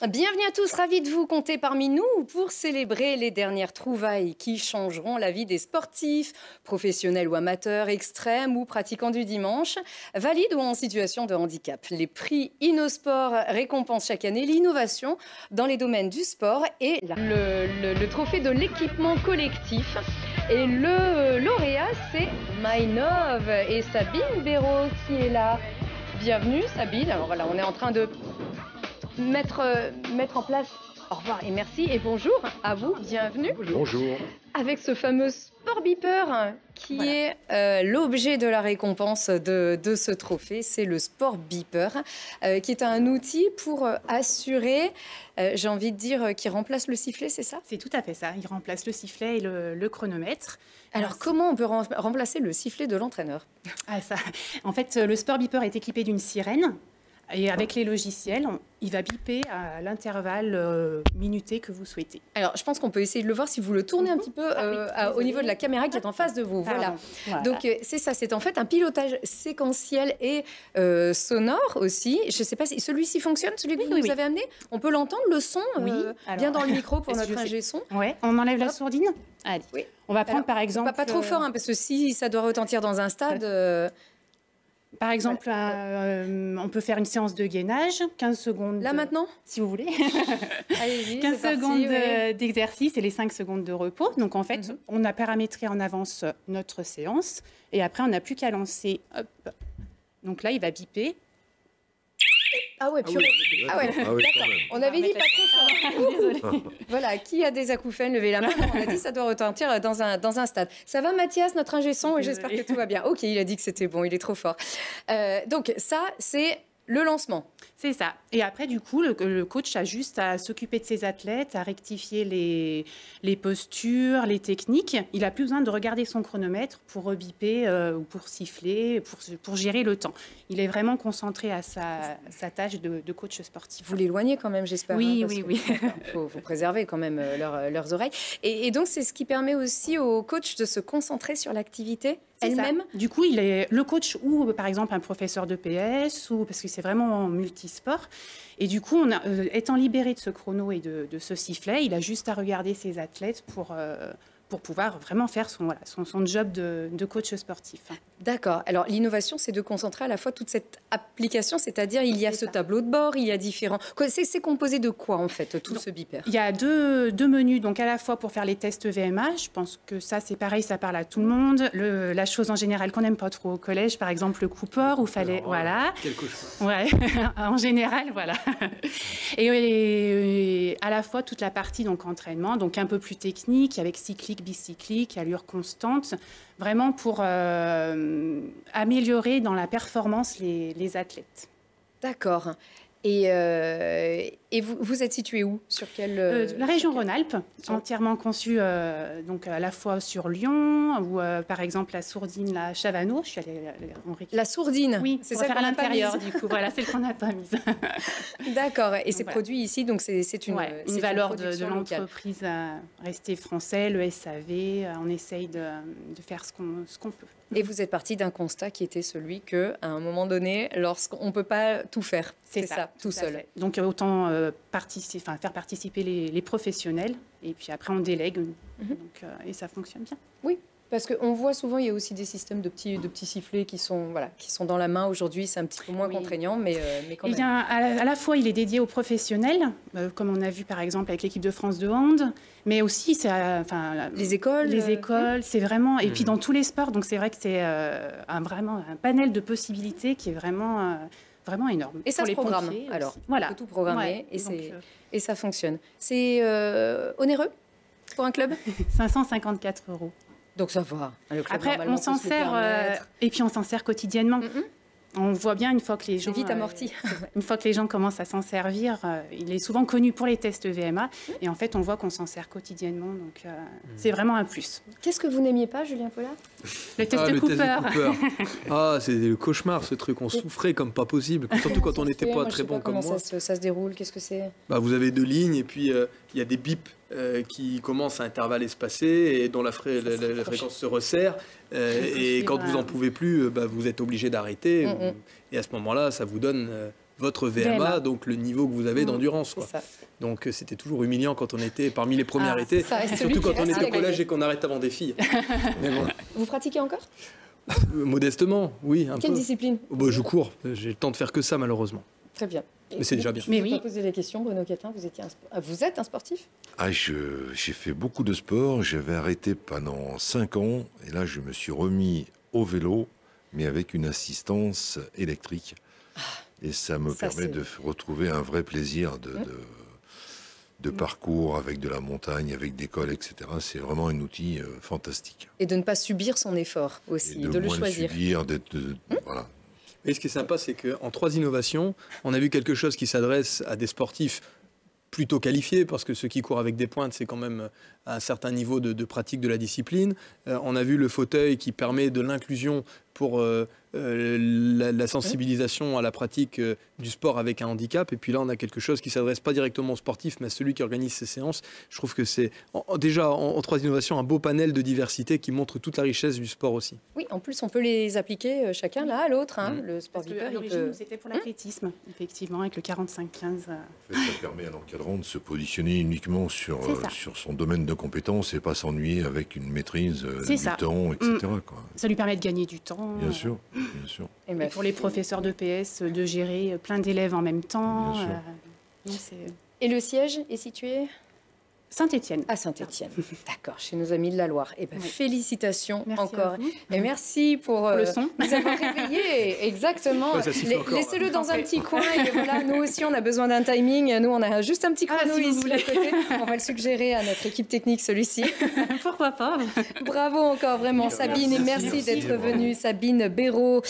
Bienvenue à tous, ravis de vous compter parmi nous pour célébrer les dernières trouvailles qui changeront la vie des sportifs, professionnels ou amateurs, extrêmes ou pratiquants du dimanche, valides ou en situation de handicap. Les prix InnoSport récompensent chaque année l'innovation dans les domaines du sport et le trophée de l'équipement collectif. Et le lauréat, c'est MyNove et Sabine Béraud qui est là. Bienvenue Sabine. Alors voilà, on est en train de mettre en place. Au revoir et merci et bonjour à vous, bienvenue. Bonjour. Avec ce fameux Sport Beeper qui est l'objet de la récompense de ce trophée, c'est le Sport Beeper qui est un outil pour assurer, j'ai envie de dire, qui remplace le sifflet, c'est ça? C'est tout à fait ça, il remplace le sifflet et le chronomètre. Alors comment on peut remplacer le sifflet de l'entraîneur? En fait, le Sport Beeper est équipé d'une sirène. Et avec les logiciels, il va biper à l'intervalle minuté que vous souhaitez. Alors, je pense qu'on peut essayer de le voir si vous le tournez un petit peu au niveau de la caméra qui est en face de vous. Voilà. Donc, c'est ça. C'est en fait un pilotage séquentiel et sonore aussi. Je ne sais pas si celui-ci fonctionne, celui que vous nous avez amené. On peut l'entendre, le son, bien dans le micro pour notre ingé son. Oui, on enlève la sourdine. Allez. Oui. On va prendre par exemple... Pas trop fort, parce que si ça doit retentir dans un stade... Par exemple, on peut faire une séance de gainage, 15 secondes. Là maintenant, si vous voulez. Allez-y, 15 secondes d'exercice et les 5 secondes de repos. Donc en fait, on a paramétré en avance notre séance et après on n'a plus qu'à lancer. Hop. Donc là, il va biper. Ah ouais, purée. Ah ouais, d'accord. On avait dit pas trop fort. Désolée. Voilà, qui a des acouphènes, levez la main. On a dit ça doit retentir dans un stade. Ça va Mathias, notre ingé son, et j'espère que tout va bien. Ok, il a dit que c'était bon, il est trop fort. Donc ça, c'est le lancement. C'est ça. Et après, du coup, le coach a juste à s'occuper de ses athlètes, à rectifier les postures, les techniques. Il n'a plus besoin de regarder son chronomètre pour rebiper ou pour siffler, pour gérer le temps. Il est vraiment concentré à sa tâche de coach sportif. Vous l'éloignez quand même, j'espère. Oui, hein, oui. Il faut préserver quand même leurs oreilles. Et donc, c'est ce qui permet aussi au coach de se concentrer sur l'activité elle-même. Du coup, il est le coach ou par exemple un professeur de PS, ou parce que c'est vraiment multisport. Et du coup, étant libéré de ce chrono et de ce sifflet, il a juste à regarder ses athlètes pour pouvoir vraiment faire son job de coach sportif. D'accord. Alors, l'innovation, c'est de concentrer à la fois toute cette application, c'est-à-dire il y a ce tableau de bord, il y a différents... C'est composé de quoi, en fait, tout ce beeper? Il y a deux menus, donc à la fois pour faire les tests VMA, je pense que ça, c'est pareil, ça parle à tout le monde. La chose en général qu'on n'aime pas trop au collège, par exemple, le Cooper, où fallait... Voilà. Quel cauchemar. Ouais, en général, voilà. Et à la fois toute la partie donc entraînement, donc un peu plus technique, avec cyclique, bicyclique, allure constante, vraiment pour améliorer dans la performance les athlètes. D'accord. Et vous êtes situé où? Sur quelle La région Rhône-Alpes, entièrement conçue donc à la fois sur Lyon ou par exemple la Sourdine, la Chavano. Je suis allée La Sourdine. Oui, c'est ça, à l'intérieur du coup. Voilà, c'est celle qu'on n'a pas mise. D'accord. Et c'est produit ici, donc c'est une valeur de l'entreprise rester français, le SAV. On essaye de faire ce qu'on peut. Et vous êtes parti d'un constat qui était celui qu'à un moment donné, lorsqu'on ne peut pas tout faire, c'est ça, tout seul. Donc autant faire participer les professionnels, et puis après on délègue, donc, et ça fonctionne bien. Oui, parce qu'on voit souvent, il y a aussi des systèmes de petits sifflets qui sont dans la main aujourd'hui. C'est un petit peu moins contraignant, mais quand même. À la fois, il est dédié aux professionnels, comme on a vu par exemple avec l'équipe de France de hand, mais aussi les écoles. C'est vraiment... Et puis dans tous les sports, donc c'est vrai que c'est vraiment un panel de possibilités qui est vraiment... vraiment énorme. Et ça se programme, alors. Voilà. On peut tout programmer et ça fonctionne. C'est onéreux pour un club? 554 €. Donc ça va. Après, on s'en sert, et puis on s'en sert quotidiennement. On voit bien une fois que les gens... C'est vite amorti. Une fois que les gens commencent à s'en servir, il est souvent connu pour les tests VMA. Et en fait, on voit qu'on s'en sert quotidiennement. Donc, c'est vraiment un plus. Qu'est-ce que vous n'aimiez pas, Julien Paulhat? Le test Cooper. Ah, c'est le cauchemar, ce truc. On souffrait comme pas possible. Surtout quand on n'était pas très bon comme moi. Comment ça se déroule? Qu'est-ce que c'est? Vous avez 2 lignes et puis il y a des bips qui commencent à intervalles espacés et dont la fréquence se resserre. Et quand vous n'en pouvez plus, vous êtes obligé d'arrêter. Et à ce moment-là, ça vous donne votre VMA, donc le niveau que vous avez d'endurance. Donc c'était toujours humiliant quand on était parmi les premiers arrêtés, surtout quand on était au collège et qu'on arrête avant des filles. Mais bon. Vous pratiquez encore? Modestement, oui. Quelle discipline? Je cours, j'ai le temps de faire que ça malheureusement. Très bien. Mais c'est déjà bien. Mais oui. Je vais poser la question, Bruno Catin, vous êtes un sportif? J'ai fait beaucoup de sport, j'avais arrêté pendant 5 ans, et là je me suis remis au vélo, mais avec une assistance électrique. Et ça me permet de retrouver un vrai plaisir de parcours avec de la montagne, avec des cols, etc. C'est vraiment un outil fantastique. Et de ne pas subir son effort aussi, de le choisir. Voilà. Et ce qui est sympa, c'est qu'en 3 innovations, on a vu quelque chose qui s'adresse à des sportifs plutôt qualifiés, parce que ceux qui courent avec des pointes, c'est quand même à un certain niveau de pratique de la discipline. On a vu le fauteuil qui permet de l'inclusion pour la sensibilisation à la pratique du sport avec un handicap. Et puis là, on a quelque chose qui ne s'adresse pas directement aux sportifs, mais à celui qui organise ces séances. Je trouve que c'est déjà en 3 innovations un beau panel de diversité qui montre toute la richesse du sport aussi. Oui, en plus, on peut les appliquer chacun l'un à l'autre. Le sport Parce à l'origine, c'était pour l'athlétisme, effectivement, avec le 45-15. En fait, ça permet à l'encadrant de se positionner uniquement sur son domaine de compétences et pas s'ennuyer avec une maîtrise du temps, etc. Quoi. Ça lui permet de gagner du temps. Bien sûr, bien sûr. Et pour les professeurs de PS, de gérer plein d'élèves en même temps. Et le siège est situé Saint-Étienne. À Saint-Étienne. D'accord, chez nos amis de la Loire. Et félicitations encore. Et merci pour le son. nous avoir réveillés. Exactement. Laissez-le dans un petit coin. Et voilà, nous aussi, on a besoin d'un timing. Nous, on a juste un petit chrono ici à côté. On va le suggérer à notre équipe technique, celui-ci. Pourquoi pas? Bravo encore, vraiment, Sabine. Et merci d'être venue, Sabine Béraud.